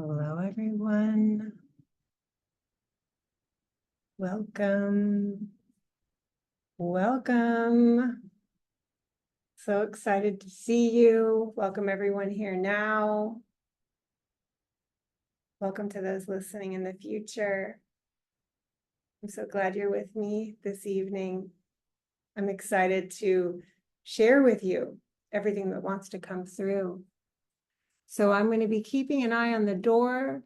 Hello, everyone. Welcome. Welcome. So excited to see you. Welcome, everyone here now. Welcome to those listening in the future. I'm so glad you're with me this evening. I'm excited to share with you everything that wants to come through. So I'm going to be keeping an eye on the door,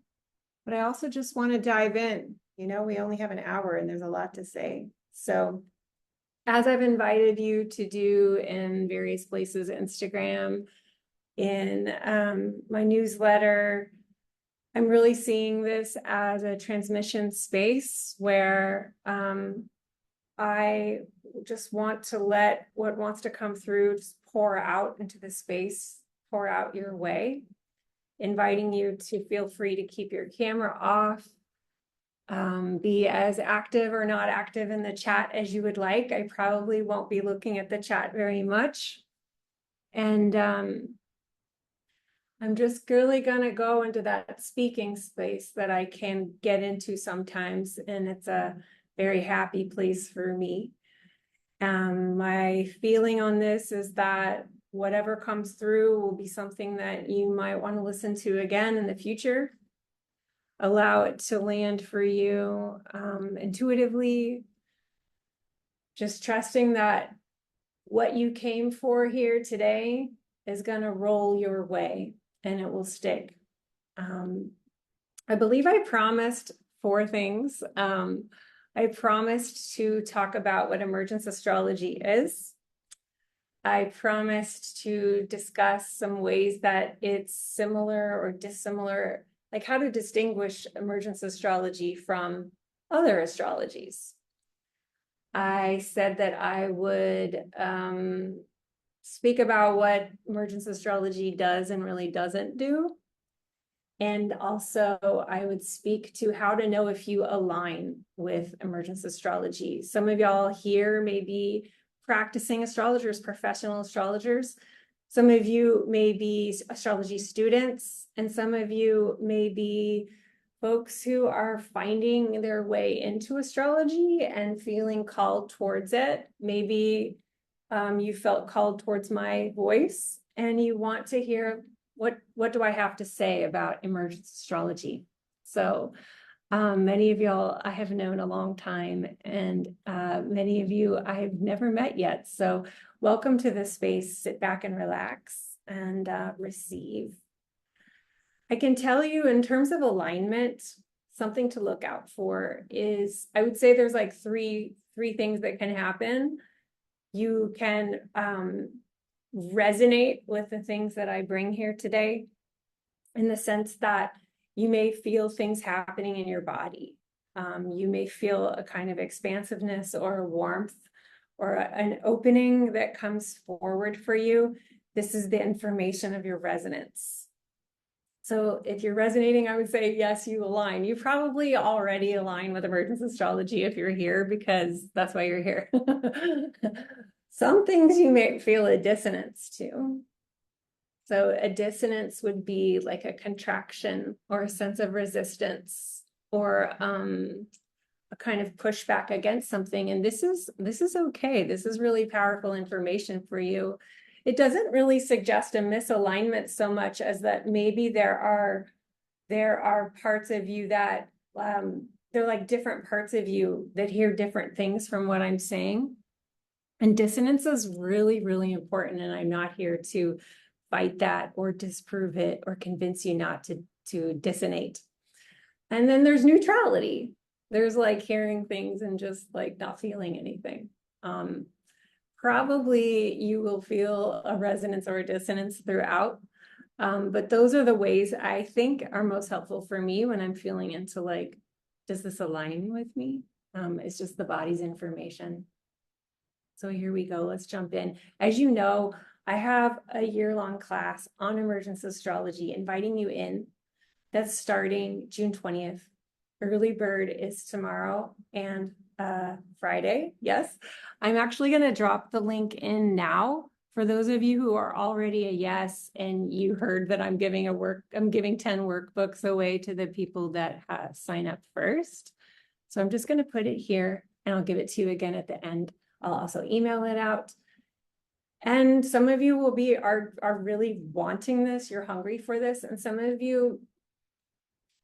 but I also just want to dive in. You know, we only have an hour and there's a lot to say. So as I've invited you to do in various places, Instagram, in my newsletter, I'm really seeing this as a transmission space where I just want to let what wants to come through just pour out into the space, pour out your way, inviting you to feel free to keep your camera off, be as active or not active in the chat as you would like. I probably won't be looking at the chat very much. And I'm just really gonna go into that speaking space that I can get into sometimes, and it's a very happy place for me. My feeling on this is that whatever comes through will be something that you might want to listen to again in the future. Allow it to land for you intuitively, just trusting that what you came for here today is going to roll your way and it will stick. I believe I promised 4 things. I promised to talk about what emergence astrology is. I promised to discuss some ways that it's similar or dissimilar, like how to distinguish emergence astrology from other astrologies. I said that I would speak about what emergence astrology does and really doesn't do. And also I would speak to how to know if you align with emergence astrology. Some of y'all here may be practicing astrologers, professional astrologers. Some of you may be astrology students, and some of you may be folks who are finding their way into astrology and feeling called towards it. Maybe you felt called towards my voice and you want to hear what do I have to say about emergence astrology. So many of y'all I have known a long time, and many of you I have never met yet. So welcome to this space. Sit back and relax and receive. I can tell you in terms of alignment, something to look out for is, I would say there's like three things that can happen. You can resonate with the things that I bring here today, in the sense that you may feel things happening in your body. You may feel a kind of expansiveness or a warmth or an opening that comes forward for you. This is the information of your resonance. So if you're resonating, I would say, yes, you align. You probably already align with emergence astrology if you're here, because that's why you're here. Some things you may feel a dissonance to. So a dissonance would be like a contraction or a sense of resistance or a kind of pushback against something. And this is okay. This is really powerful information for you. It doesn't really suggest a misalignment so much as that maybe there are parts of you that they're like different parts of you that hear different things from what I'm saying. And dissonance is really, really important. And I'm not here to fight that or disprove it or convince you not to dissonate. And then there's neutrality. There's like hearing things and just like not feeling anything. Probably you will feel a resonance or a dissonance throughout. But those are the ways I think are most helpful for me when I'm feeling into like, does this align with me? It's just the body's information. So here we go. Let's jump in. As you know, I have a year-long class on emergence astrology inviting you in. That's starting June 20th. Early bird is tomorrow and Friday. Yes, I'm actually going to drop the link in now for those of you who are already a yes, and you heard that I'm giving 10 workbooks away to the people that sign up first. So I'm just going to put it here, and I'll give it to you again at the end. I'll also email it out. And some of you are really wanting this, you're hungry for this, and some of you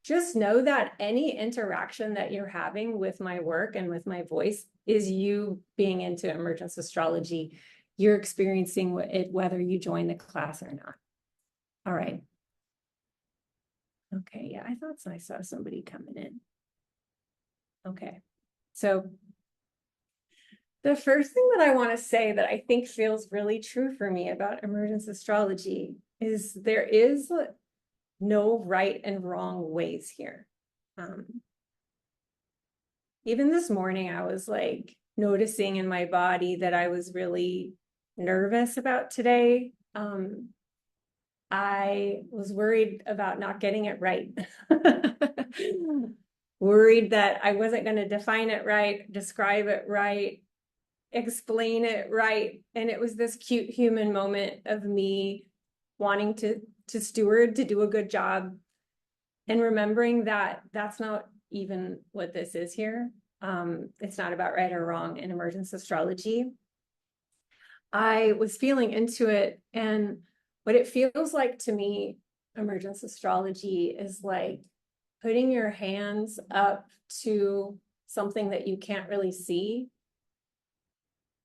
just know that any interaction that you're having with my work and with my voice is you being into emergence astrology. You're experiencing it whether you join the class or not. All right. Okay, yeah, I thought I saw somebody coming in. Okay, so the first thing that I want to say that I think feels really true for me about emergence astrology is there is no right and wrong ways here. Even this morning, I was like noticing in my body that I was really nervous about today. I was worried about not getting it right. Worried that I wasn't going to define it right, describe it right, explain it right. And it was this cute human moment of me wanting to steward, to do a good job, and remembering that that's not even what this is here. It's not about right or wrong in emergence astrology. I was feeling into it, and what it feels like to me, emergence astrology is like putting your hands up to something that you can't really see,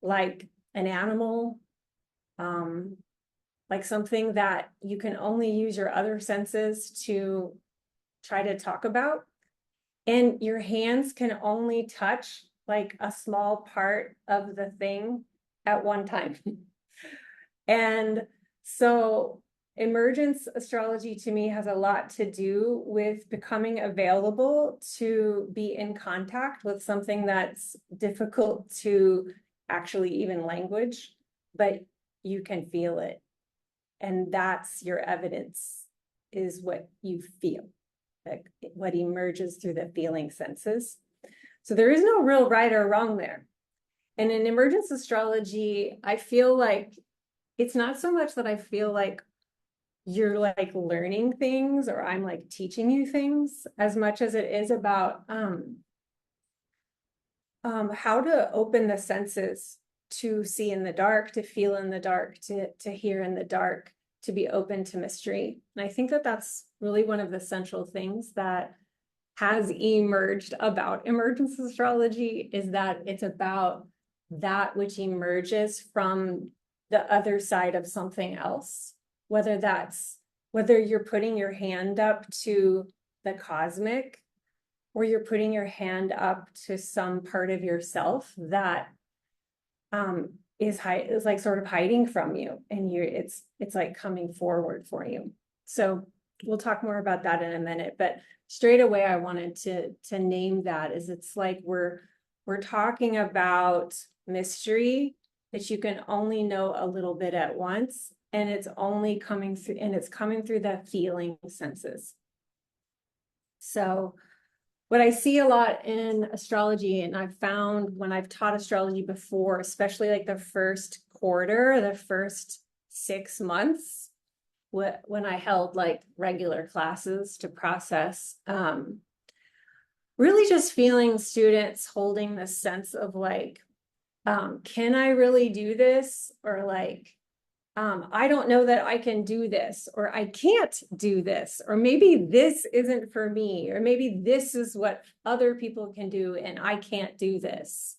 like an animal, like something that you can only use your other senses to try to talk about. And your hands can only touch like a small part of the thing at one time. And so emergence astrology to me has a lot to do with becoming available to be in contact with something that's difficult to actually even language, but you can feel it. And that's your evidence, is what you feel, like what emerges through the feeling senses. So there is no real right or wrong there. And in emergence astrology, I feel like it's not so much that I feel like you're like learning things or I'm like teaching you things, as much as it is about how to open the senses to see in the dark, to feel in the dark, to hear in the dark, to be open to mystery. And I think that that's really one of the central things that has emerged about emergence astrology, is that it's about that which emerges from the other side of something else, whether you're putting your hand up to the cosmic, or you're putting your hand up to some part of yourself that is like sort of hiding from you, and it's like coming forward for you. So we'll talk more about that in a minute, but straight away I wanted to name that, is it's like we're talking about mystery that you can only know a little bit at once, and it's only coming through, and it's coming through the feeling senses. So what I see a lot in astrology, and I've found when I've taught astrology before, especially like the first quarter, the first 6 months, when I held like regular classes to process, really just feeling students holding this sense of like, can I really do this? Or like, I don't know that I can do this, or I can't do this, or maybe this isn't for me, or maybe this is what other people can do and I can't do this.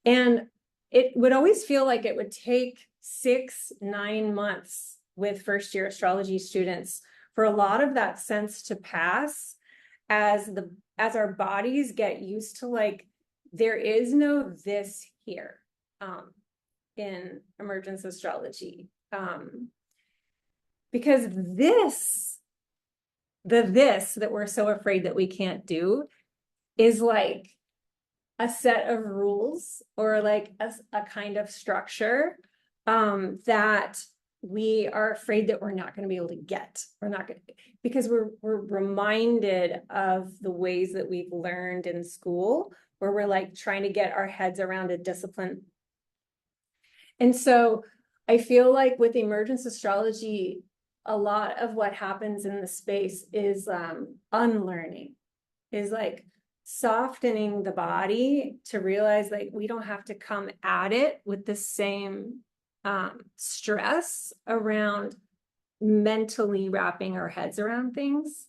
And it would always feel like it would take 6-9 months with first year astrology students for a lot of that sense to pass, as our bodies get used to like, there is no this here. In emergence astrology, because this that we're so afraid that we can't do is like a set of rules, or like a kind of structure that we are afraid that we're not going to be able to get. We're not going to, because we're reminded of the ways that we've learned in school, where we're like trying to get our heads around a discipline. And so I feel like with emergence astrology, a lot of what happens in the space is unlearning, is like softening the body to realize like we don't have to come at it with the same stress around mentally wrapping our heads around things.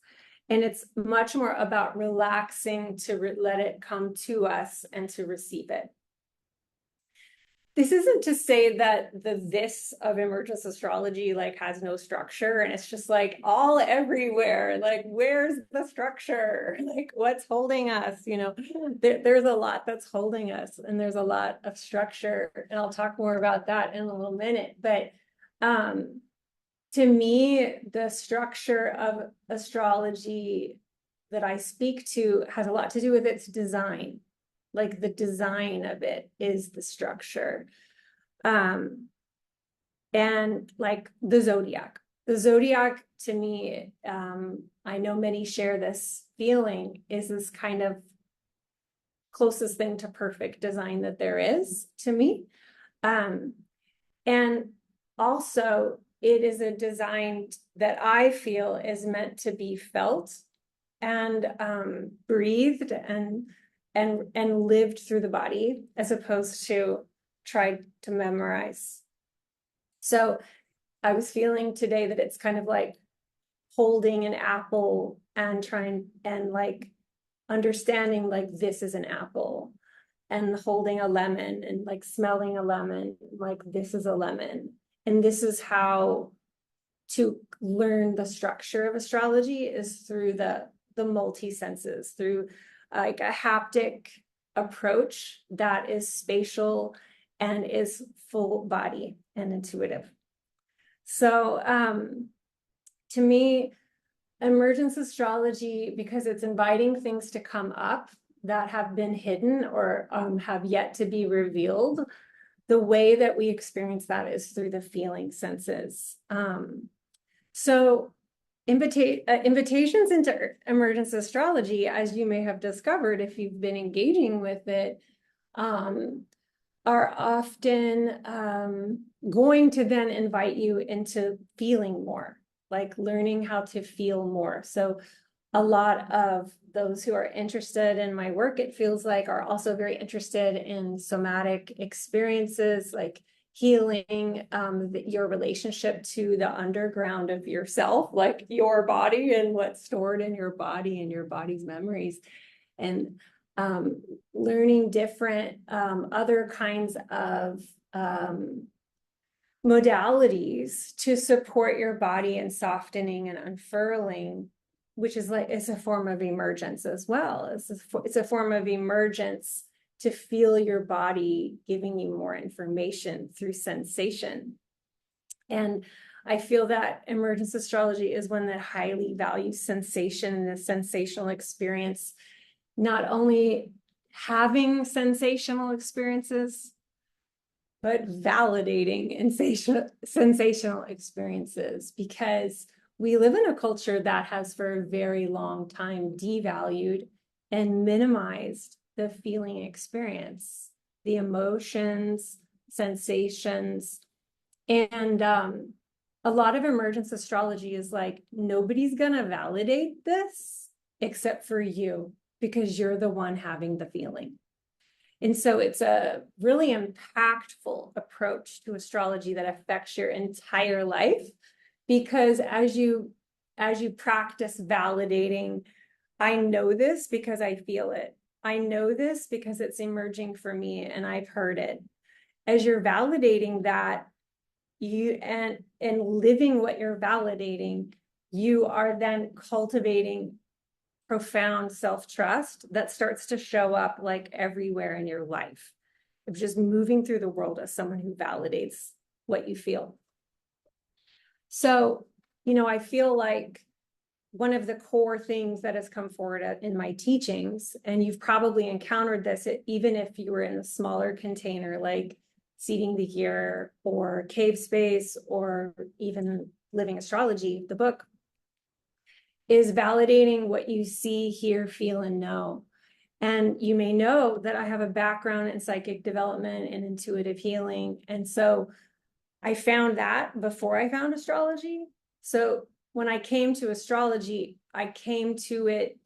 And it's much more about relaxing to let it come to us and to receive it. This isn't to say that the this of emergence astrology like has no structure and it's just like all everywhere. Like, where's the structure? Like, what's holding us? You know, there's a lot that's holding us, and there's a lot of structure. And I'll talk more about that in a little minute. But to me, the structure of astrology that I speak to has a lot to do with its design. Like the design of it is the structure. And like the zodiac to me, I know many share this feeling, is this kind of closest thing to perfect design that there is to me. And also it is a design that I feel is meant to be felt and breathed and lived through the body, as opposed to tried to memorize. So I was feeling today that it's kind of like holding an apple and trying and like understanding like this is an apple, and holding a lemon and like smelling a lemon, like this is a lemon. And this is how to learn the structure of astrology, is through the multi-senses, through like a haptic approach that is spatial and is full body and intuitive. So to me, emergence astrology, because it's inviting things to come up that have been hidden or have yet to be revealed, the way that we experience that is through the feeling senses. So invitations into emergence astrology, as you may have discovered if you've been engaging with it, are often going to then invite you into feeling more, like learning how to feel more. So a lot of those who are interested in my work, it feels like, are also very interested in somatic experiences, like healing your relationship to the underground of yourself, like your body and what's stored in your body and your body's memories, and learning different other kinds of modalities to support your body in softening and unfurling, which is like, it's a form of emergence as well. It's a form of emergence to feel your body giving you more information through sensation. And I feel that emergence astrology is one that highly values sensation and the sensational experience, not only having sensational experiences, but validating sensational experiences, because we live in a culture that has for a very long time devalued and minimized the feeling experience, the emotions, sensations. And a lot of emergence astrology is like, nobody's gonna validate this except for you, because you're the one having the feeling. And so it's a really impactful approach to astrology that affects your entire life, because as you practice validating, I know this because I feel it. I know this because it's emerging for me and I've heard it. As you're validating that, you and living what you're validating, you are then cultivating profound self-trust that starts to show up like everywhere in your life, of just moving through the world as someone who validates what you feel. So, you know, I feel like one of the core things that has come forward in my teachings, and you've probably encountered this even if you were in a smaller container like Seeding the Year or Cave Space or even Living Astrology, the book, is validating what you see, hear, feel, and know. And you may know that I have a background in psychic development and intuitive healing. And so I found that before I found astrology. So when I came to astrology, I came to it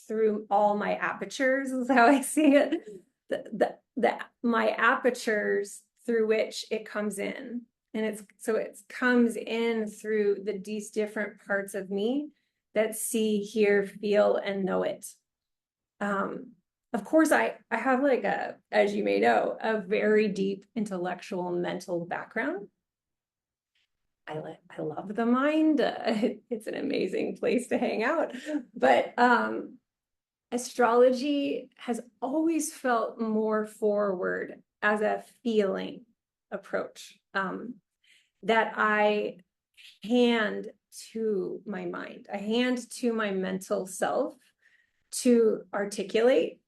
through all my apertures, is how I see it. My apertures through which it comes in. And it comes in through these different parts of me that see, hear, feel, and know it. Of course, I have like as you may know, a very deep intellectual mental background. I love the mind. It's an amazing place to hang out. But astrology has always felt more forward as a feeling approach that I hand to my mind. I hand to my mental self to articulate,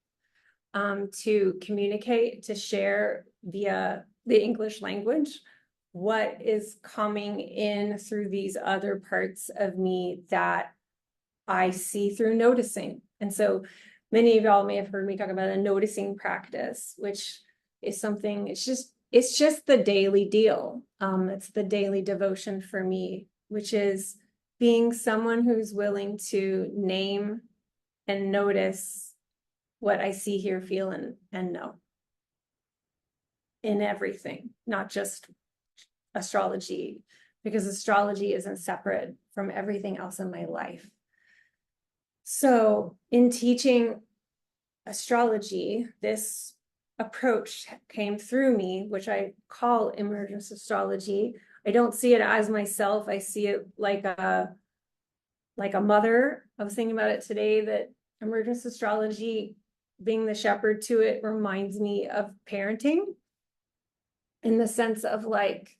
to communicate, to share via the English language what is coming in through these other parts of me that I see through noticing. And so many of y'all may have heard me talk about a noticing practice, which is something, it's just the daily deal. It's the daily devotion for me, which is being someone who's willing to name and notice what I see, hear, feel, and know in everything, not just astrology, because astrology isn't separate from everything else in my life. So in teaching astrology, this approach came through me, which I call emergence astrology. I don't see it as myself. I see it like a mother. I was thinking about it today, that emergence astrology, being the shepherd to it, reminds me of parenting, in the sense of like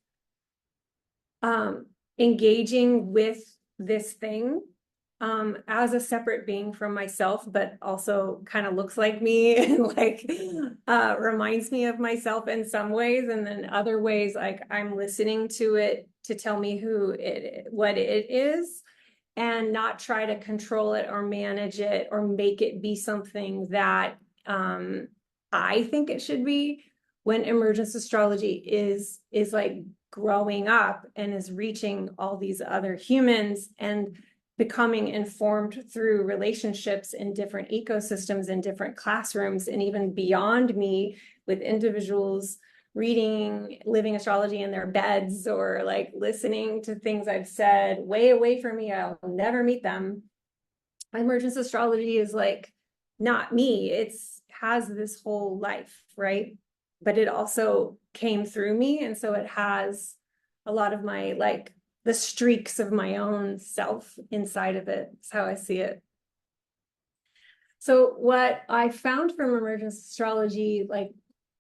engaging with this thing as a separate being from myself, but also kind of looks like me and like reminds me of myself in some ways, and then other ways like I'm listening to it to tell me what it is, and not try to control it or manage it or make it be something that I think it should be, when emergence astrology is like growing up and is reaching all these other humans and becoming informed through relationships in different ecosystems, in different classrooms, and even beyond me, with individuals reading living astrology in their beds, or like listening to things I've said way away from me. I'll never meet them. Emergence astrology is like not me. It's has this whole life, right? But it also came through me. And so it has a lot of my, like, the streaks of my own self inside of it. That's how I see it. So what I found from emergence astrology, like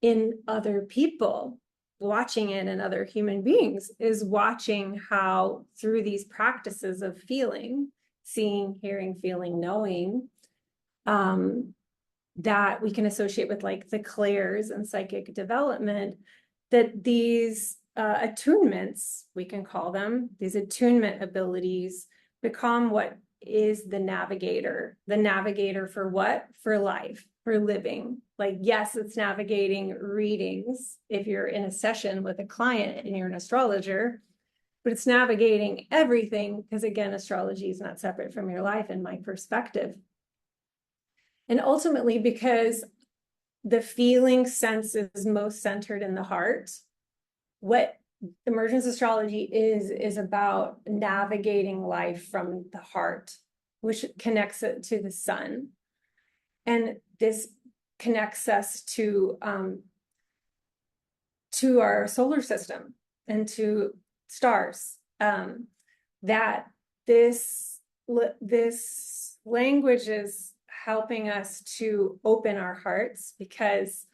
in other people, watching it in other human beings, is watching how through these practices of feeling, seeing, hearing, feeling, knowing, that we can associate with like the clairs and psychic development, that these attunements, we can call them, these attunement abilities become what is the navigator for what? For life, for living. Like, yes, it's navigating readings if you're in a session with a client and you're an astrologer, but it's navigating everything, because again, astrology is not separate from your life in my perspective. And ultimately, because the feeling sense is most centered in the heart, what emergence astrology is about navigating life from the heart, which connects it to the sun. And this connects us to our solar system and to stars. That this language is helping us to open our hearts, because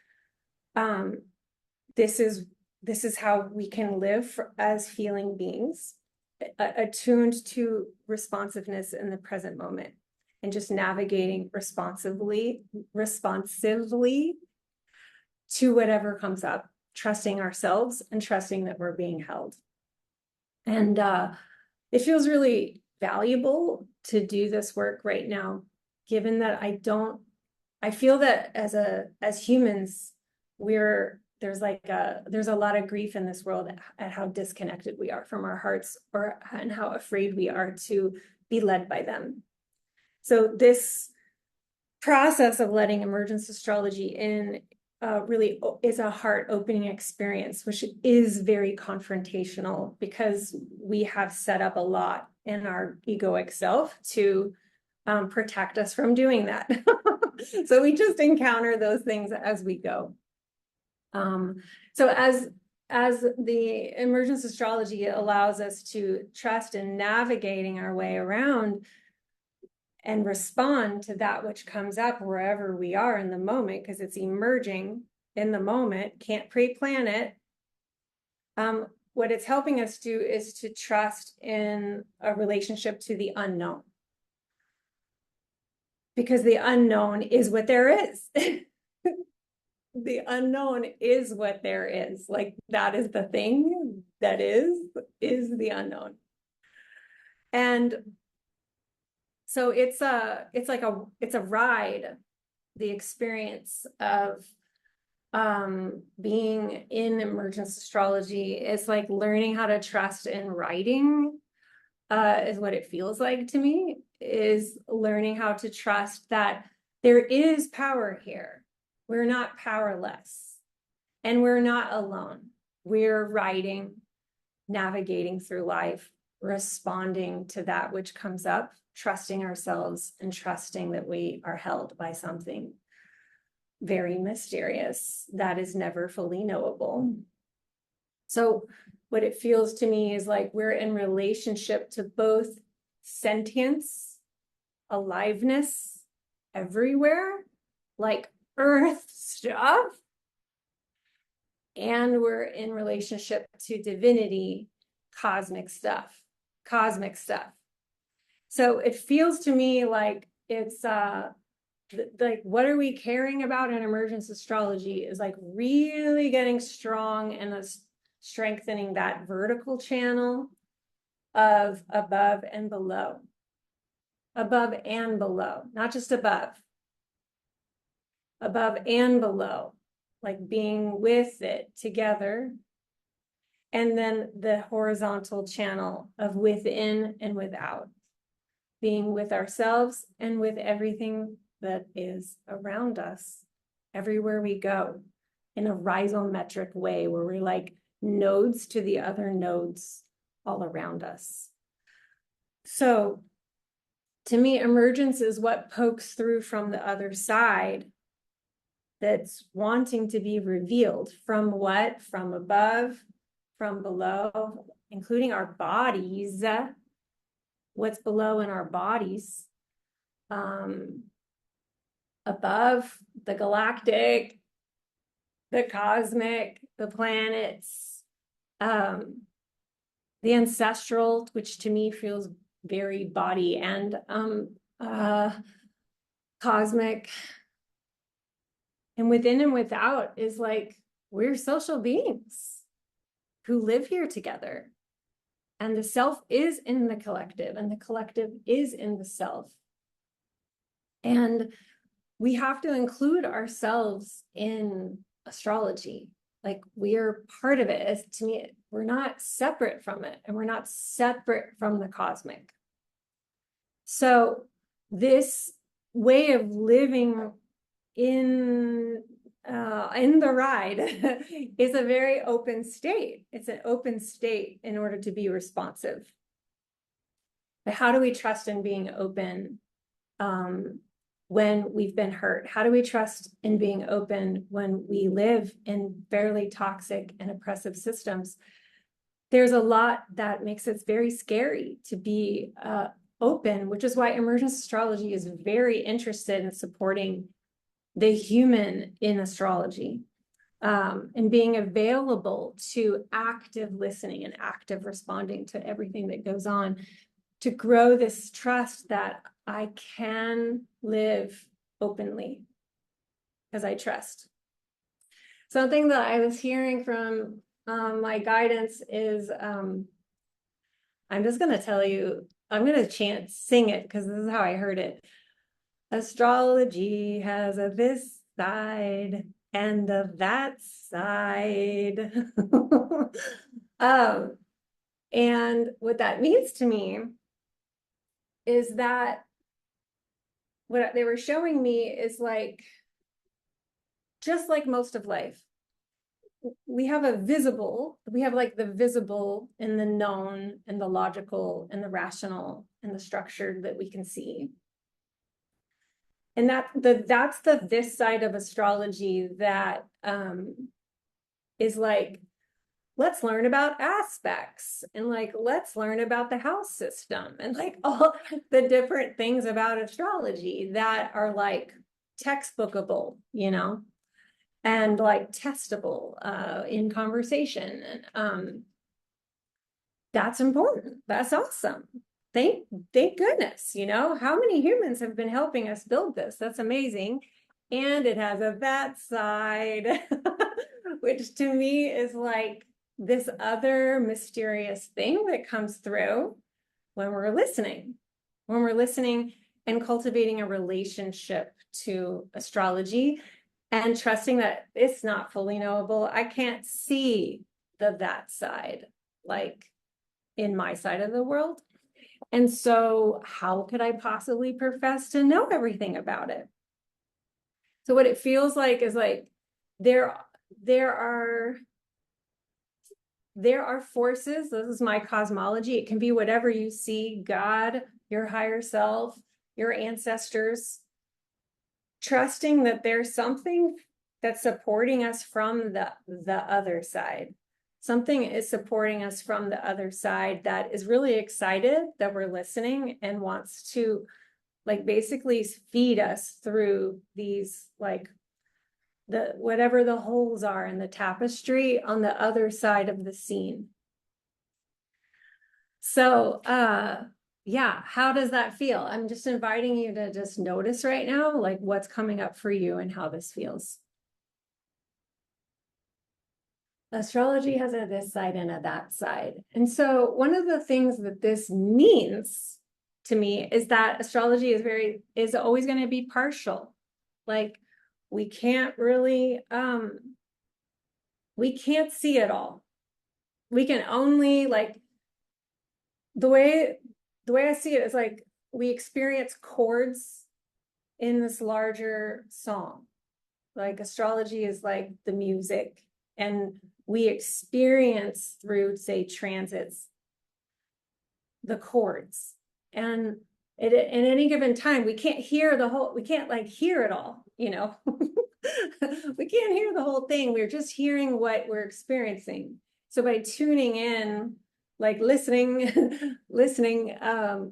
this is how we can live as feeling beings, attuned to responsiveness in the present moment, and just navigating responsively to whatever comes up, trusting ourselves and trusting that we're being held. And it feels really valuable to do this work right now, given that I feel that as humans, there's a lot of grief in this world at how disconnected we are from our hearts, and how afraid we are to be led by them. So this process of letting emergence astrology in really is a heart opening experience, which is very confrontational, because we have set up a lot in our egoic self to protect us from doing that. So we just encounter those things as we go. So as the emergence astrology allows us to trust in navigating our way around and respond to that which comes up wherever we are in the moment, because it's emerging in the moment, can't pre-plan it. What it's helping us do is to trust in a relationship to the unknown, because the unknown is what there is. The unknown is what there is. Like, that is the thing that is the unknown. And so it's a ride, the experience of being in emergence astrology. It's like learning how to trust in writing, is what it feels like to me, is learning how to trust that there is power here. We're not powerless, and we're not alone. We're riding, navigating through life, responding to that which comes up, trusting ourselves and trusting that we are held by something very mysterious that is never fully knowable. So what it feels to me is like we're in relationship to both sentience, aliveness everywhere, like earth stuff, and we're in relationship to divinity, cosmic stuff. So it feels to me like it's like, what are we caring about in emergence astrology is like really getting strong and strengthening that vertical channel of above and below, not just above and below, like being with it together. And then the horizontal channel of within and without, being with ourselves and with everything that is around us, everywhere we go, in a rhizometric way, where we're like nodes to the other nodes all around us. So to me, emergence is what pokes through from the other side, that's wanting to be revealed. From what? From above, from below, including our bodies. What's below in our bodies? Above, the galactic, the cosmic, the planets, the ancestral, which to me feels very body and cosmic. And within and without is like, we're social beings who live here together. And the self is in the collective, and the collective is in the self. And we have to include ourselves in astrology. Like, we are part of it. As to me, we're not separate from it, and we're not separate from the cosmic. So this way of living in the ride is a very open state. It's an open state in order to be responsive. But how do we trust in being open when we've been hurt? How do we trust in being open when we live in fairly toxic and oppressive systems? There's a lot that makes it very scary to be open, which is why emergence astrology is very interested in supporting the human in astrology, and being available to active listening and active responding to everything that goes on, to grow this trust that I can live openly because I trust. Something that I was hearing from my guidance is, I'm just going to tell you, I'm going to sing it because this is how I heard it. Astrology has a this side, and the that side. And what that means to me is that what they were showing me is like, just like most of life, we have like the visible and the known and the logical and the rational and the structured that we can see. And that's the this side of astrology that is like, let's learn about aspects, and like, let's learn about the house system, and like all the different things about astrology that are like textbookable, and like testable in conversation. And that's important. That's awesome. Thank goodness, how many humans have been helping us build this? That's amazing. And it has a that side, which to me is like this other mysterious thing that comes through when we're listening and cultivating a relationship to astrology and trusting that it's not fully knowable. I can't see that side, like in my side of the world. And so how could I possibly profess to know everything about it? So what it feels like is like there are forces. This is my cosmology. It can be whatever you see: God, your higher self, your ancestors. Trusting that there's something that's supporting us from the other side. Something is supporting us from the other side that is really excited that we're listening and wants to like basically feed us through these like the whatever the holes are in the tapestry on the other side of the scene. So yeah, how does that feel? I'm just inviting you to just notice right now, like what's coming up for you and how this feels. Astrology has a this side and a that side. And so one of the things that this means to me is that astrology is always going to be partial. Like we can't really, we can't see it all. We can only like, the way I see it is like we experience chords in this larger song. Like astrology is like the music, and we experience through, say, transits, the chords. And at any given time, we can't like hear it all, we can't hear the whole thing. We're just hearing what we're experiencing. So by tuning in, like listening,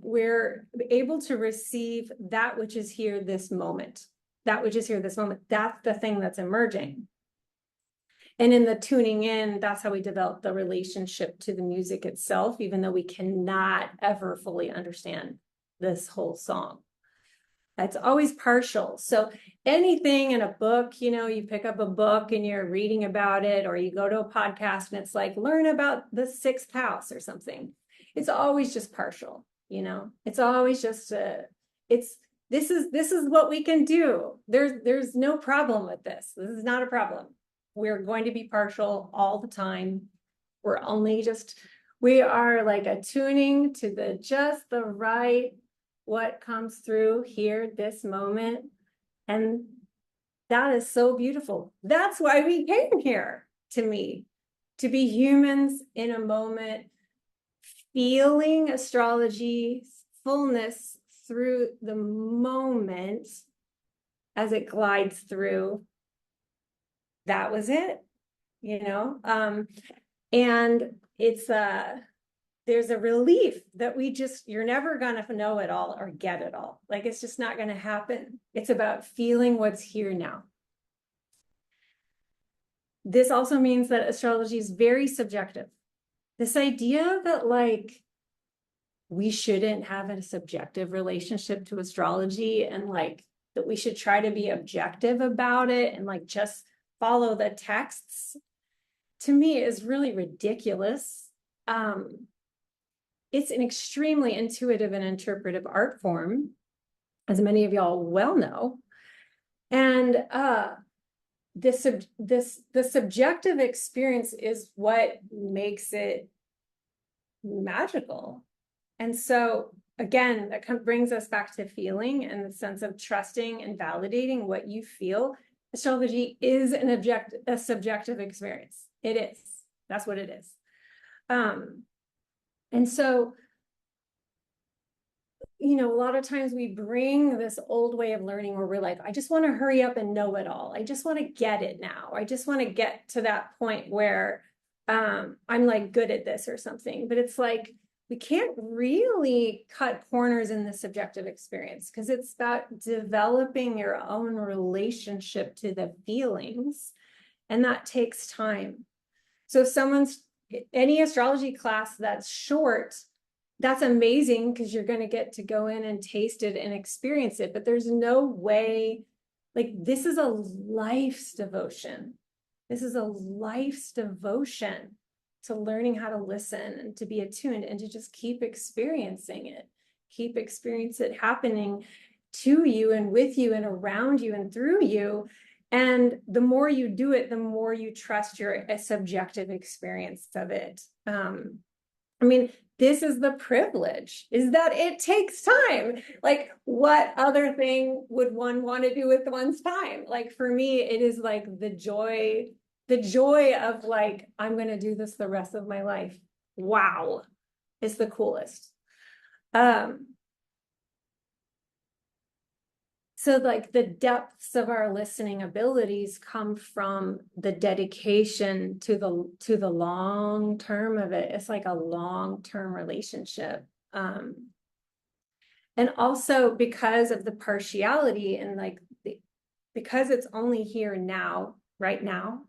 we're able to receive that which is here this moment. That's the thing that's emerging. And in the tuning in, that's how we develop the relationship to the music itself, even though we cannot ever fully understand this whole song. It's always partial. So anything in a book, you pick up a book and you're reading about it, or you go to a podcast and it's like, learn about the 6th house or something. It's always just partial, it's always just this is what we can do. There's no problem with this. This is not a problem. We're going to be partial all the time. We are like attuning to just the right, what comes through here, this moment. And that is so beautiful. That's why we came here, to me, to be humans in a moment, feeling astrology's fullness through the moment as it glides through. That was it, and it's there's a relief that you're never gonna know it all or get it all. Like it's just not gonna happen. It's about feeling what's here now. This also means that astrology is very subjective. This idea that like we shouldn't have a subjective relationship to astrology, and like that we should try to be objective about it and like just follow the texts, to me is really ridiculous. It's an extremely intuitive and interpretive art form, as many of y'all well know. And the subjective experience is what makes it magical. And so again, that brings us back to feeling and the sense of trusting and validating what you feel. Astrology is a subjective experience. It is. That's what it is. And so, you know, a lot of times we bring this old way of learning where we're like, I just want to hurry up and know it all. I just want to get it now. I just want to get to that point where I'm like good at this or something. But it's like, we can't really cut corners in the subjective experience because it's about developing your own relationship to the feelings, and that takes time. So if any astrology class that's short, that's amazing because you're going to get to go in and taste it and experience it. But there's no way, like, this is a life's devotion. This is a life's devotion to learning how to listen and to be attuned and to just keep experiencing it, keep experience it happening to you and with you and around you and through you. And the more you do it, the more you trust your subjective experience of it. I mean, this is the privilege, is that it takes time. Like, what other thing would one want to do with one's time? Like, for me, it is like the joy of like, I'm going to do this the rest of my life. Wow. It's the coolest. So like the depths of our listening abilities come from the dedication to the long term of it. It's like a long-term relationship. And also because of the partiality and like because it's only here now, right now,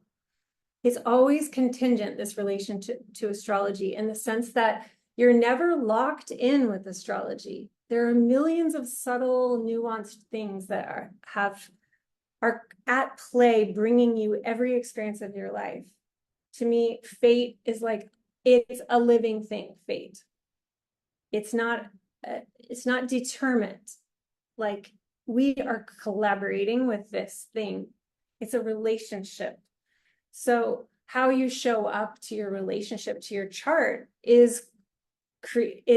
it's always contingent, this relation to astrology, in the sense that you're never locked in with astrology. There are millions of subtle, nuanced things that are at play, bringing you every experience of your life. To me, fate is like, it's a living thing, fate. It's not determined. Like, we are collaborating with this thing. It's a relationship. So how you show up to your relationship, to your chart, is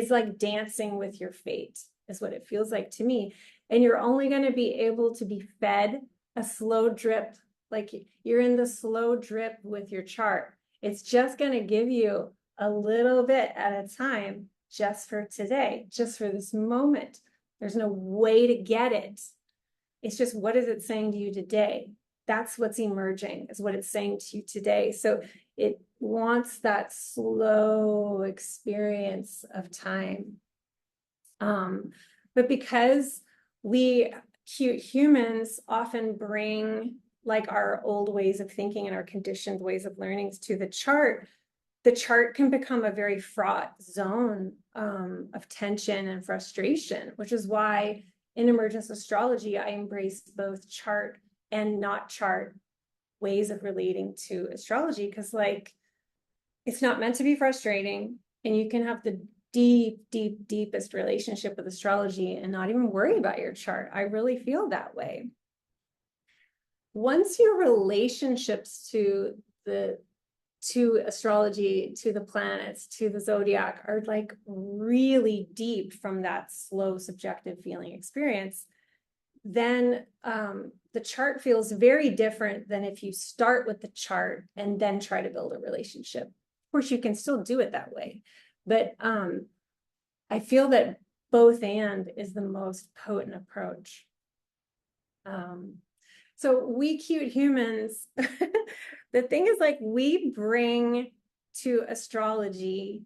like dancing with your fate, is what it feels like to me. And you're only going to be able to be fed a slow drip, like you're in the slow drip with your chart. It's just going to give you a little bit at a time, just for today, just for this moment. There's no way to get it. It's just, what is it saying to you today? That's what's emerging, is what it's saying to you today. So it wants that slow experience of time. But because we cute humans often bring like our old ways of thinking and our conditioned ways of learning to the chart can become a very fraught zone of tension and frustration, which is why in Emergence Astrology, I embrace both chart and not chart ways of relating to astrology, because like, it's not meant to be frustrating, and you can have the deepest relationship with astrology and not even worry about your chart. I really feel that way. Once your relationships to astrology, to the planets, to the zodiac are like really deep from that slow subjective feeling experience, then the chart feels very different than if you start with the chart and then try to build a relationship. Of course, you can still do it that way, but I feel that both and is the most potent approach. So we cute humans, the thing is, like, we bring to astrology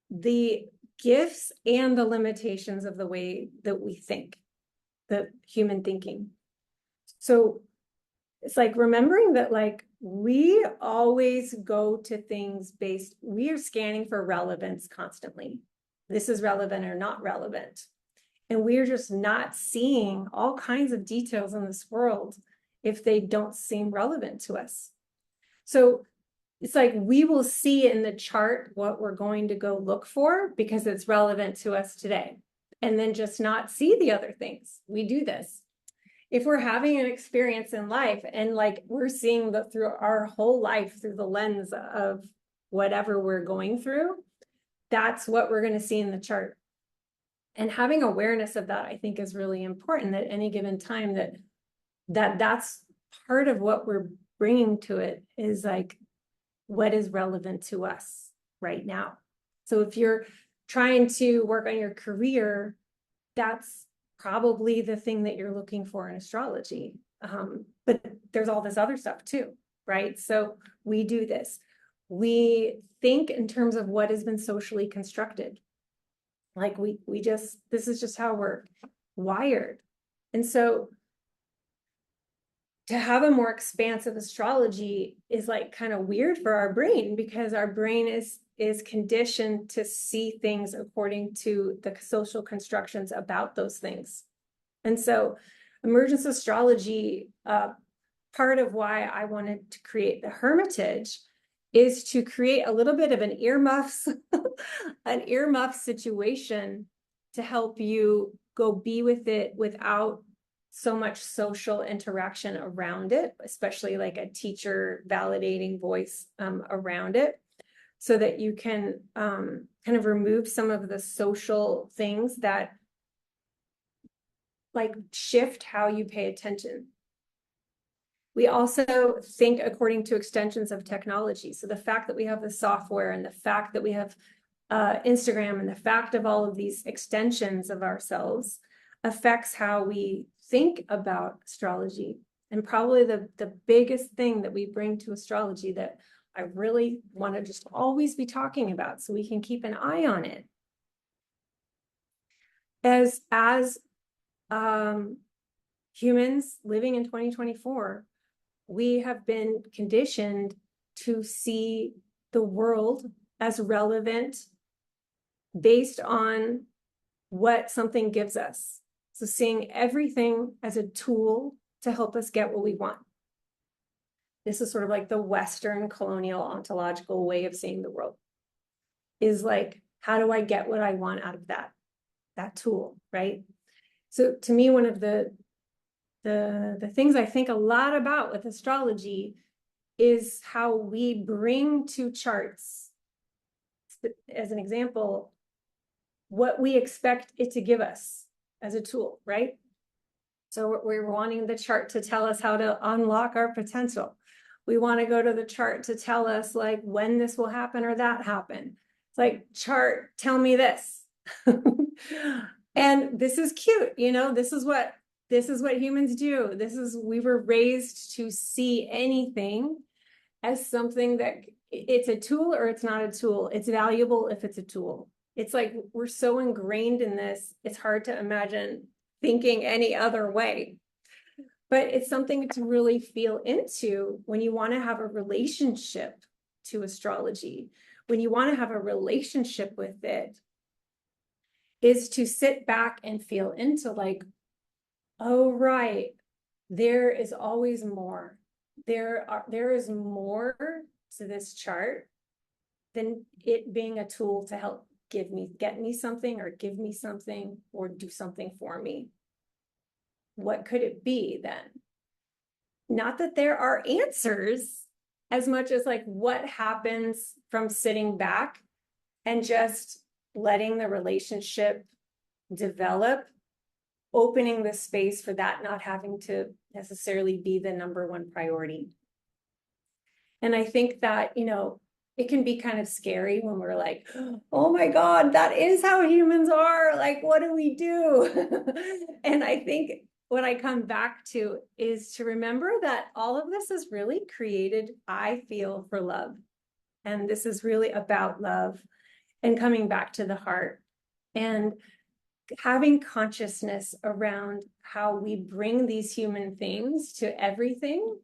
the gifts and the limitations of the way that we think, the human thinking. So it's like remembering that, like, we always go to things we are scanning for relevance constantly. This is relevant or not relevant. And we're just not seeing all kinds of details in this world if they don't seem relevant to us. So it's like we will see in the chart what we're going to go look for because it's relevant to us today, and then just not see the other things. We do this. if we're having an experience in life and like we're seeing the through our whole life through the lens of whatever we're going through, that's what we're going to see in the chart. And having awareness of that, I think, is really important at any given time, that's part of what we're bringing to it, is like what is relevant to us right now. So if you're trying to work on your career, that's probably the thing that you're looking for in astrology. But there's all this other stuff too, right? So we do this. We think in terms of what has been socially constructed. Like we just, this is just how we're wired. And so to have a more expansive astrology is like kind of weird for our brain, because our brain is conditioned to see things according to the social constructions about those things. And so emergence astrology, part of why I wanted to create the Hermitage is to create a little bit of an earmuffs, an earmuff situation to help you go be with it without so much social interaction around it, especially like a teacher validating voice around it, so that you can kind of remove some of the social things that like shift how you pay attention. We also think according to extensions of technology. So the fact that we have the software and the fact that we have Instagram and the fact of all of these extensions of ourselves affects how we think about astrology. And probably the biggest thing that we bring to astrology that I really want to just always be talking about so we can keep an eye on it, as humans living in 2024, we have been conditioned to see the world as relevant based on what something gives us. So seeing everything as a tool to help us get what we want. This is sort of like the Western colonial ontological way of seeing the world, is like, how do I get what I want out of that tool, right? So to me, one of the things I think a lot about with astrology is how we bring to charts, as an example, what we expect it to give us as a tool, right? So we're wanting the chart to tell us how to unlock our potential. We want to go to the chart to tell us like when this will happen or that happen. It's like, chart, tell me this. And this is cute, you know, this is what humans do. We were raised to see anything as something that it's a tool or it's not a tool. It's valuable if it's a tool. It's like we're so ingrained in this, it's hard to imagine thinking any other way. But it's something to really feel into when you want to have a relationship to astrology, when you want to have a relationship with it, is to sit back and feel into like, oh, right, there is always more. There is more to this chart than it being a tool to help get me something or give me something or do something for me. What could it be then? Not that there are answers as much as like what happens from sitting back and just letting the relationship develop, opening the space for that not having to necessarily be the number one priority. And I think that, you know, it can be kind of scary when we're like, oh my God, that is how humans are. Like, what do we do? And I think what I come back to is to remember that all of this is really created, I feel, for love. And this is really about love and coming back to the heart and having consciousness around how we bring these human things to everything,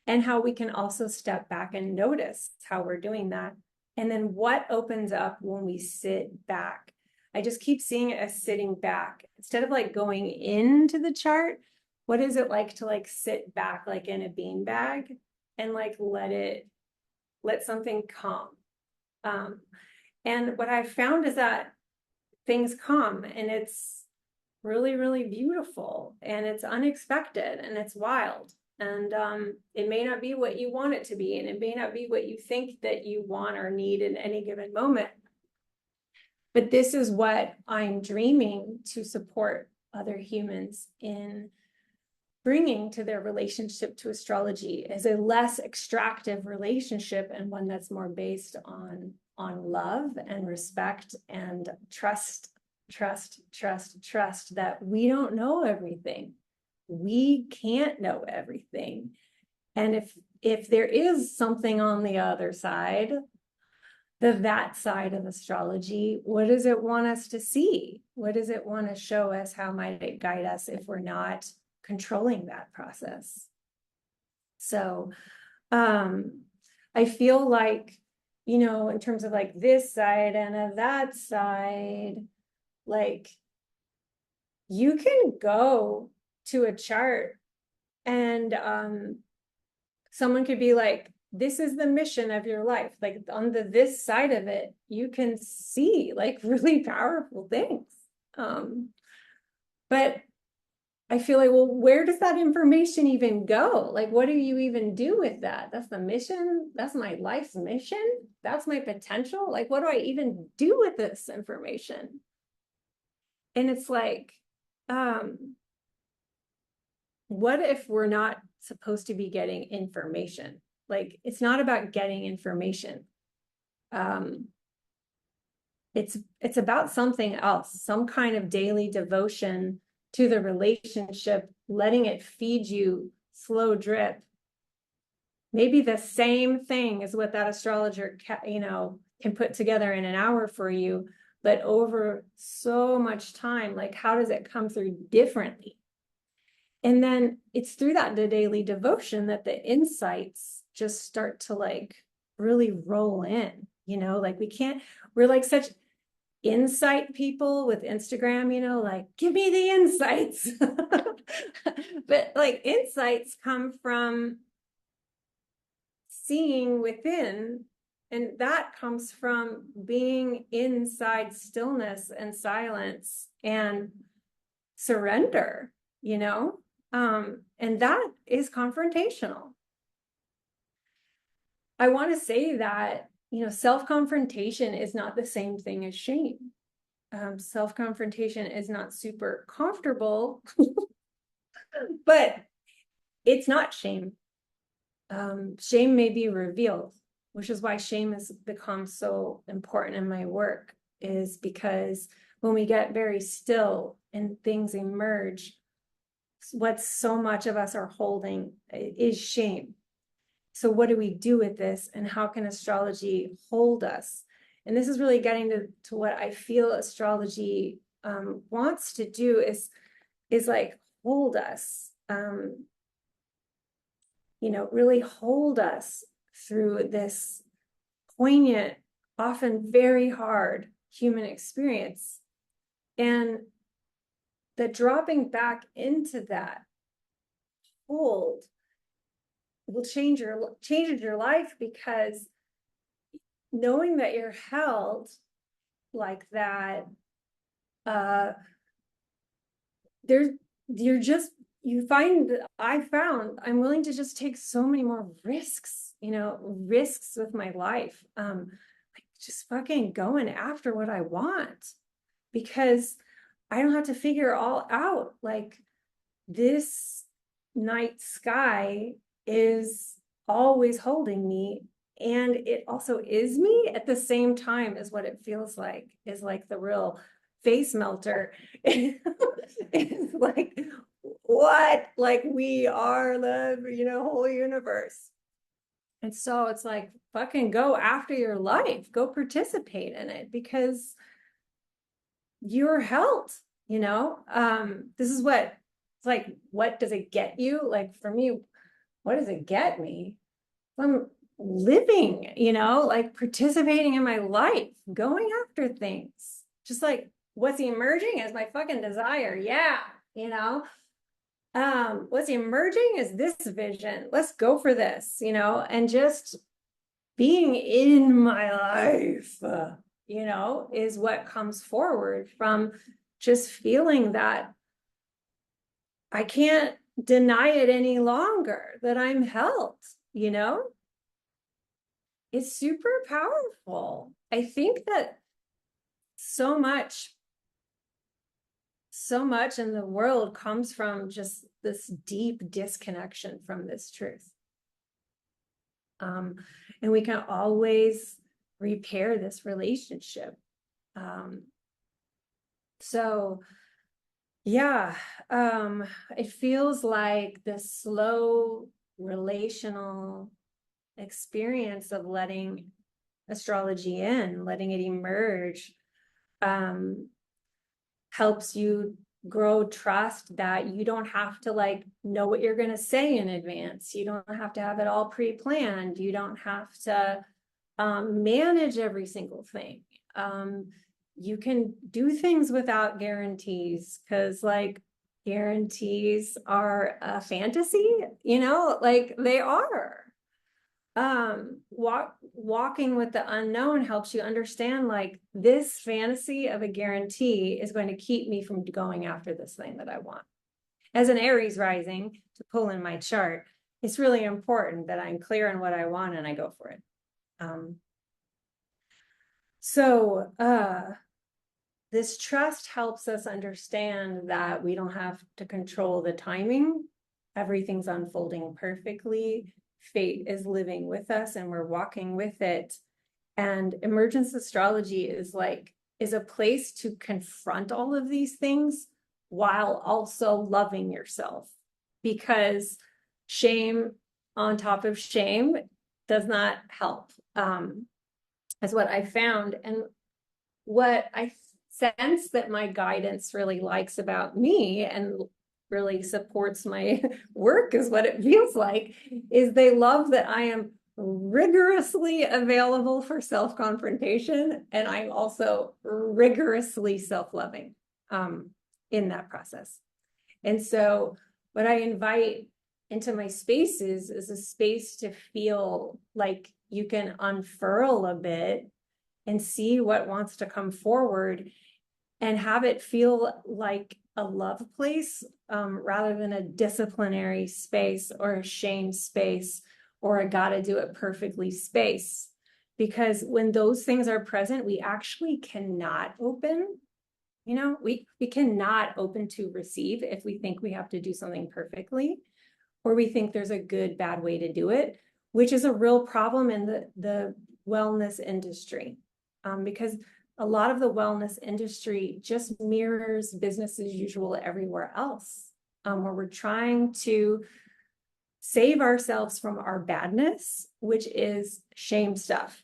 and how we can also step back and notice how we're doing that. And then what opens up when we sit back. I just keep seeing it as sitting back. Instead of like going into the chart, what is it like to like sit back like in a beanbag and like let something come. And what I've found is that things come, and really, really beautiful, and it's unexpected, and it's wild. And it may not be what you want it to be, and it may not be what you think that you want or need in any given moment. But this is what I'm dreaming to support other humans in bringing to their relationship to astrology, is a less extractive relationship, and one that's more based on love and respect and trust that we don't know everything. We can't know everything. And if there is something on the other side, that side of astrology, what does it want us to see? What does it want to show us? How might it guide us if we're not controlling that process? So I feel like, in terms of like this side and of that side, like you can go to a chart and someone could be like, this is the mission of your life. Like on this side of it, you can see like really powerful things. But I feel like, well, where does that information even go? Like, what do you even do with that? That's the mission. That's my life's mission. That's my potential. Like, what do I even do with this information? And it's like, what if we're not supposed to be getting information? Like, it's not about getting information. It's about something else, some kind of daily devotion to the relationship, letting it feed you, slow drip. Maybe the same thing is what that astrologer can put together in an hour for you, but over so much time, like how does it come through differently? And then it's through that daily devotion that the insights just start to like really roll in, like we're like such insight people with Instagram, like give me the insights. But like insights come from seeing within, and that comes from being inside stillness and silence and surrender, and that is confrontational. I want to say that, self-confrontation is not the same thing as shame. Self-confrontation is not super comfortable, but it's not shame. Shame may be revealed, which is why shame has become so important in my work, is because when we get very still and things emerge, what so much of us are holding is shame. So what do we do with this, and how can astrology hold us? And this is really getting to what I feel astrology wants to do is like hold us, really hold us through this poignant, often very hard human experience. And the dropping back into that hold will change your life, because knowing that you're held like that, I found I'm willing to just take so many more risks, risks with my life, like just fucking going after what I want, because I don't have to figure it all out. Like this night sky is always holding me, and it also is me at the same time, is what it feels like, is like the real face melter. It's like, what? Like we are the, whole universe. And so it's like, fucking go after your life, go participate in it, because you're held, this is what it's like. What does it get you? Like for me, what does it get me? I'm living, like participating in my life, going after things, just like what's emerging is my fucking desire. Yeah. What's emerging is this vision. Let's go for this, and just being in my life, is what comes forward from just feeling that I can't deny it any longer, that I'm held, you know? It's super powerful. I think that so much in the world comes from just this deep disconnection from this truth. And we can always repair this relationship. So yeah, it feels like this slow relational experience of letting astrology in, letting it emerge, helps you grow trust that you don't have to like know what you're going to say in advance. You don't have to have it all pre-planned. You don't have to manage every single thing. You can do things without guarantees, because like guarantees are a fantasy, you know, like they are. Walking with the unknown helps you understand like this fantasy of a guarantee is going to keep me from going after this thing that I want. As an Aries rising, to pull in my chart, it's really important that I'm clear on what I want and I go for it. This trust helps us understand that we don't have to control the timing. Everything's unfolding perfectly. Fate is living with us and we're walking with it. And emergence astrology is a place to confront all of these things while also loving yourself, because shame on top of shame does not help. Is what I found. And what I sense that my guidance really likes about me and really supports my work, is what it feels like, is they love that I am rigorously available for self-confrontation, and I'm also rigorously self-loving in that process. And so what I invite into my spaces is a space to feel like you can unfurl a bit and see what wants to come forward and have it feel like a love place, rather than a disciplinary space or a shame space or a gotta do it perfectly space. Because when those things are present, we actually cannot open. You know, we cannot open to receive if we think we have to do something perfectly, or we think there's a good, bad way to do it, which is a real problem in the wellness industry. Because a lot of the wellness industry just mirrors business as usual everywhere else, where we're trying to save ourselves from our badness, which is shame stuff.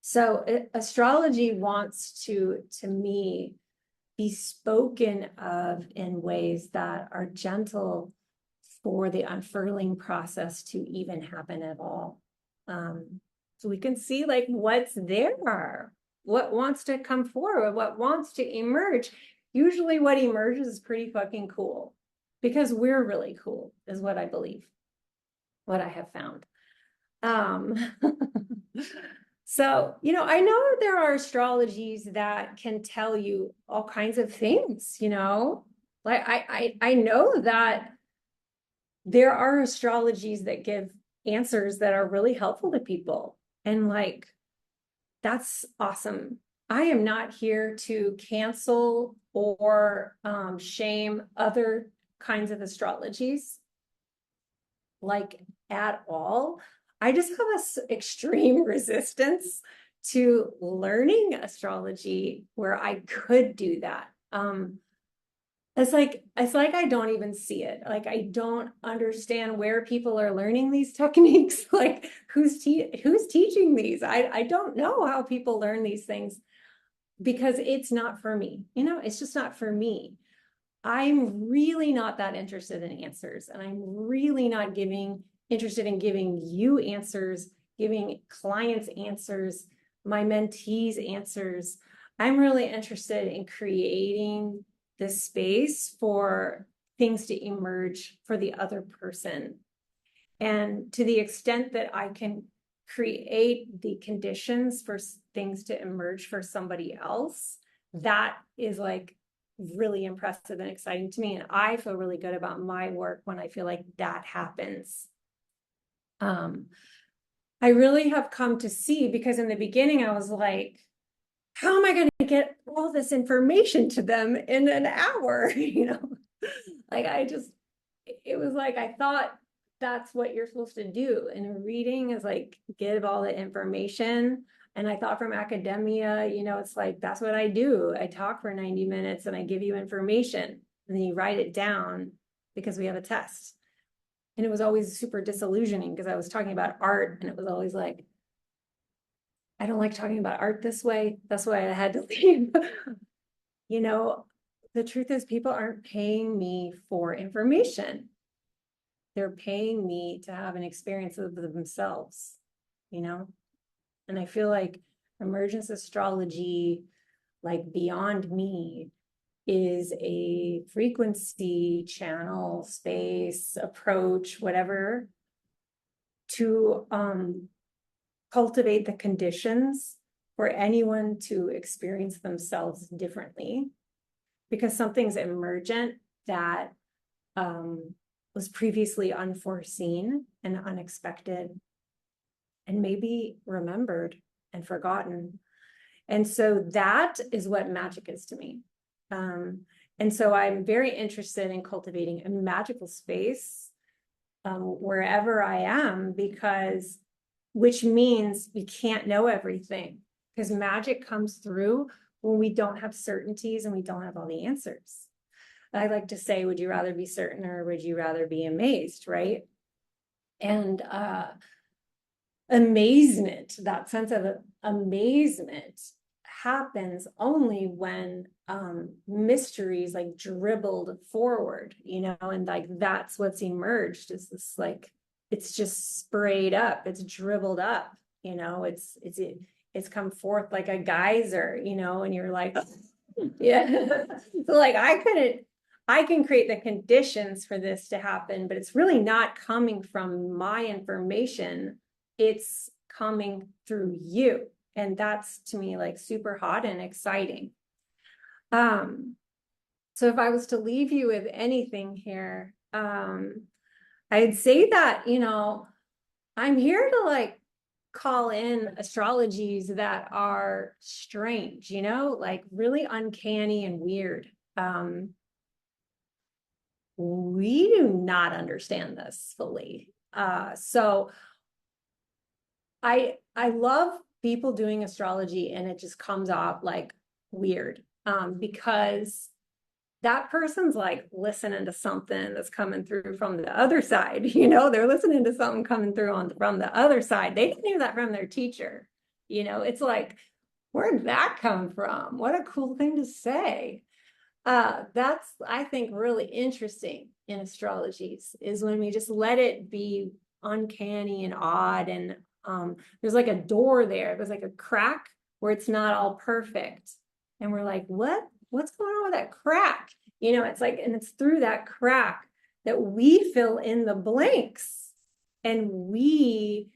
So astrology wants to me, be spoken of in ways that are gentle for the unfurling process to even happen at all. So we can see like what's there, what wants to come forward, what wants to emerge. Usually what emerges is pretty fucking cool, because we're really cool, is what I believe, what I have found. So, you know, I know there are astrologies that can tell you all kinds of things, you know, like I know that there are astrologies that give answers that are really helpful to people. And like, that's awesome. I am not here to cancel or shame other kinds of astrologies, like at all. I just have an extreme resistance to learning astrology where I could do that. It's like I don't even see it. Like I don't understand where people are learning these techniques. Like who's teaching these? I don't know how people learn these things, because it's not for me. You know, it's just not for me. I'm really not that interested in answers, and I'm really not interested in giving you answers, giving clients answers, my mentees answers. I'm really interested in creating this space for things to emerge for the other person. And to the extent that I can create the conditions for things to emerge for somebody else, that is like really impressive and exciting to me. And I feel really good about my work when I feel like that happens. I really have come to see, because in the beginning I was like, how am I going to get all this information to them in an hour? Like it was like, I thought that's what you're supposed to do in a reading, is like give all the information. And I thought from academia, it's like, that's what I do. I talk for 90 minutes and I give you information and then you write it down because we have a test. And it was always super disillusioning because I was talking about art and it was always like, I don't like talking about art this way. That's why I had to leave. The truth is people aren't paying me for information. They're paying me to have an experience of themselves, And I feel like emergence astrology, like beyond me, is a frequency, channel, space, approach, whatever, to cultivate the conditions for anyone to experience themselves differently, because something's emergent that was previously unforeseen and unexpected and maybe remembered and forgotten. And so that is what magic is to me. And so I'm very interested in cultivating a magical space wherever I am, which means we can't know everything, because magic comes through when we don't have certainties and we don't have all the answers. I like to say, would you rather be certain or would you rather be amazed, right? And amazement, that sense of amazement, happens only when mysteries like dribbled forward, and like that's what's emerged, is this like, it's just sprayed up, it's dribbled up, it's come forth like a geyser, and you're like, yeah. So like I can create the conditions for this to happen, but it's really not coming from my information. It's coming through you. And that's, to me, like super hot and exciting. So if I was to leave you with anything here, I'd say that, I'm here to like call in astrologies that are strange, like really uncanny and weird. We do not understand this fully. So I love people doing astrology and it just comes off like weird, because that person's like listening to something that's coming through from the other side. They're listening to something coming through from the other side. They didn't hear that from their teacher. It's like, where'd that come from? What a cool thing to say. That's, I think, really interesting in astrologies, is when we just let it be uncanny and odd, and there's like a door there, there's like a crack where it's not all perfect, and we're like, what's going on with that crack? It's like, and it's through that crack that we fill in the blanks and we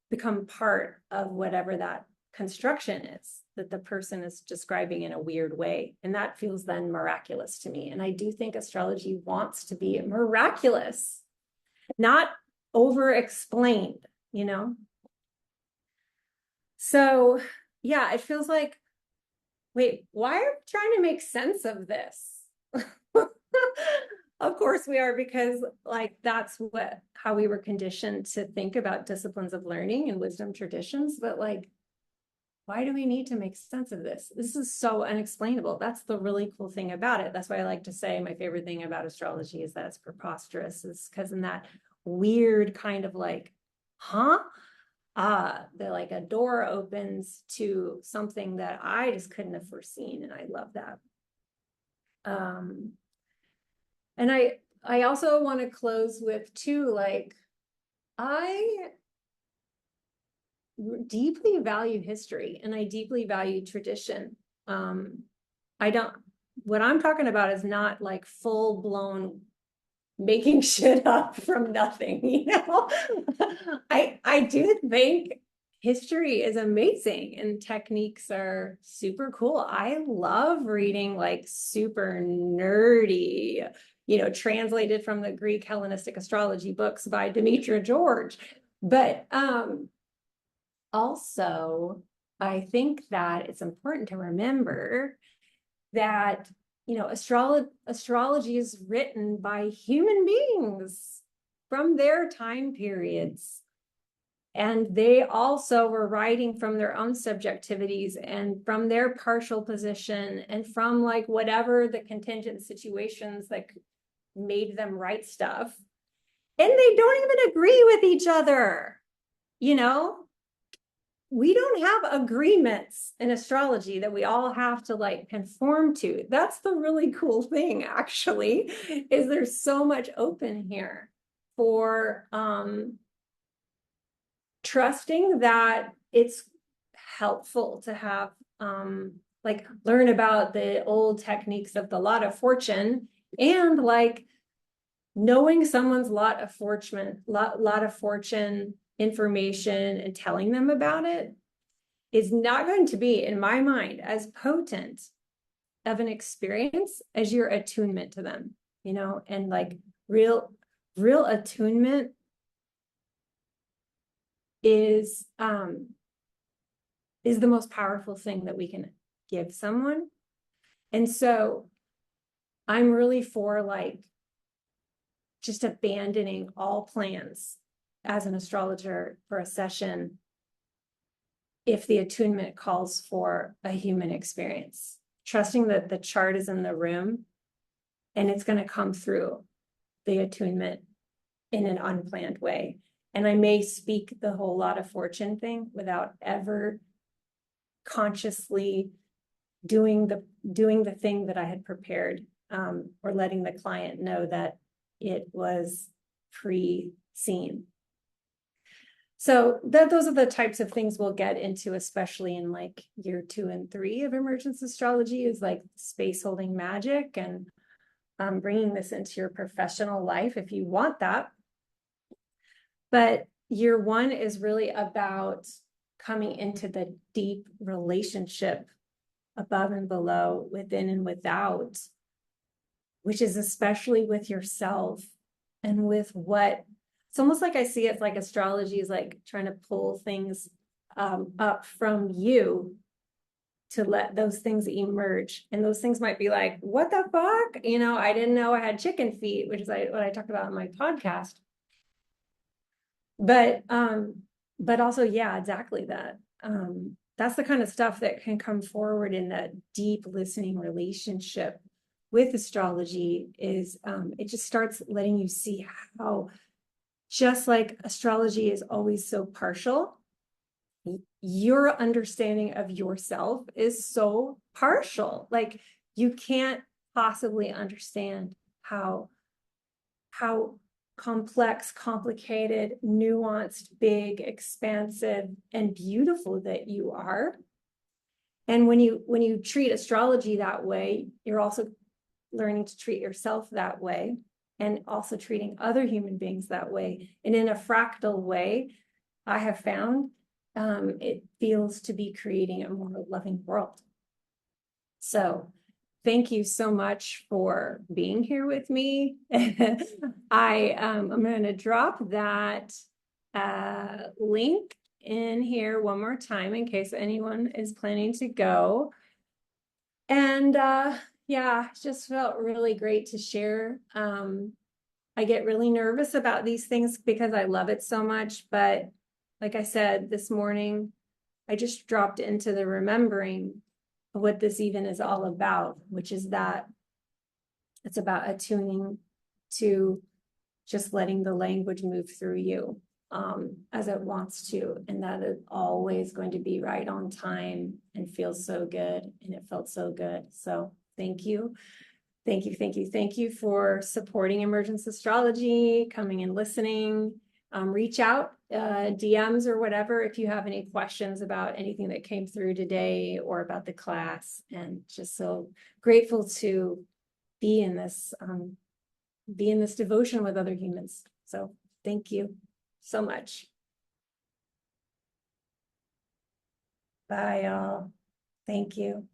become part of whatever that construction is that the person is describing in a weird way. And that feels then miraculous to me. And I do think astrology wants to be miraculous, not over explained, So yeah, it feels like, wait, why are we trying to make sense of this? Of course we are, because like that's how we were conditioned to think about disciplines of learning and wisdom traditions. But like, why do we need to make sense of this? This is so unexplainable. That's the really cool thing about it. That's why I like to say my favorite thing about astrology is that it's preposterous, is because in that weird kind of like, like a door opens to something that I just couldn't have foreseen. And I love that. And I also want to close with too, like, I deeply value history and I deeply value tradition. What I'm talking about is not like full blown making shit up from nothing, I do think history is amazing and techniques are super cool. I love reading like super nerdy, translated from the Greek Hellenistic astrology books by Demetra George. But also, I think that it's important to remember that, astrology is written by human beings from their time periods. And they also were writing from their own subjectivities and from their partial position and from like whatever the contingent situations that made them write stuff. And they don't even agree with each other. We don't have agreements in astrology that we all have to like conform to. That's the really cool thing, actually, is there's so much open here for trusting that it's helpful to have like learn about the old techniques of the lot of fortune, and like knowing someone's lot of fortune information and telling them about it is not going to be, in my mind, as potent of an experience as your attunement to them, and like real attunement is the most powerful thing that we can give someone. And so I'm really for like just abandoning all plans as an astrologer for a session if the attunement calls for a human experience, trusting that the chart is in the room and it's going to come through the attunement in an unplanned way. And I may speak the whole lot of fortune thing without ever consciously doing the thing that I had prepared, or letting the client know that it was pre-seen. So those are the types of things we'll get into, especially in like year 2 and 3 of Emergence Astrology, is like space holding magic and bringing this into your professional life if you want that. But year 1 is really about coming into the deep relationship above and below, within and without, which is especially with yourself and with what, it's almost like I see it like astrology is like trying to pull things up from you to let those things emerge. And those things might be like, what the fuck? I didn't know I had chicken feet, which is what I talked about in my podcast. But also, yeah, exactly that. That's the kind of stuff that can come forward in that deep listening relationship with astrology, is it just starts letting you see how, just like astrology is always so partial, your understanding of yourself is so partial. Like you can't possibly understand how complex, complicated, nuanced, big, expansive, and beautiful that you are. And when you treat astrology that way, you're also learning to treat yourself that way, and also treating other human beings that way. And in a fractal way, I have found it feels to be creating a more loving world. So thank you so much for being here with me. I'm going to drop that link in here one more time in case anyone is planning to go. And yeah, just felt really great to share. I get really nervous about these things because I love it so much. But like I said, this morning, I just dropped into the remembering of what this even is all about, which is that it's about attuning to just letting the language move through you as it wants to, and that it's always going to be right on time and feels so good, and it felt so good. So thank you. Thank you, thank you, thank you for supporting Emergence Astrology, coming and listening. Reach out, DMs or whatever, if you have any questions about anything that came through today or about the class. And just so grateful to be in this devotion with other humans. So thank you so much. Bye, all. Thank you.